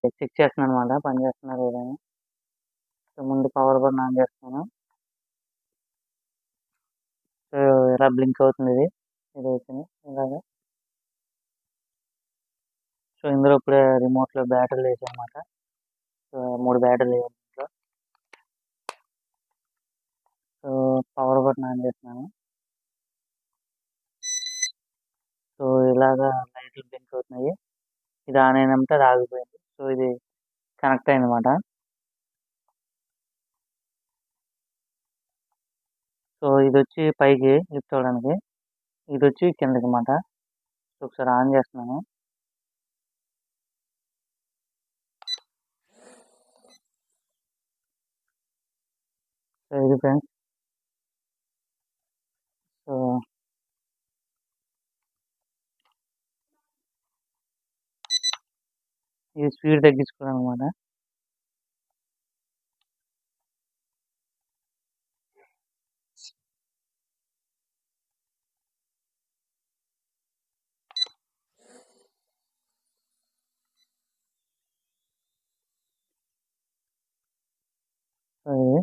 Check చేస్తున్నాననమాట పని చేస్తుందా లేదా అని. సో, ముందు పవర్ బటన్ ఆన్ చేస్తున్నాను. సో, ఇలా బ్లింక్ అవుతుందిది. ఇదైతేనే ఇలాగా. సో, ఇందులో ఇప్పుడే రిమోట్‌లో బ్యాటరీలేసాననమాట. సో, 3 బ్యాటరీలేసాను దీంట్లో. సో, పవర్ బటన్ ఆన్ చేస్తున్నాను. సో, ఇలాగా లైట్లు బ్లింక్ అవుతున్నాయి. ఇది ఆన్ అయినంటే అది ఆగిపోయింది. సో, ఇది కనెక్ట్ అయిందనమాట. సో, ఇదొచ్చి పైకి లిఫ్ట్ అవ్వడానికి. ఇదొచ్చి కిందకమాట. సో, ఒకసారి ఆన్ చేస్తున్నాను. సో, ఇది ఫ్రెండ్స్. సో, ఇది స్పీడ్ తగ్గించుకోవాలనమాట. సో, ఇది.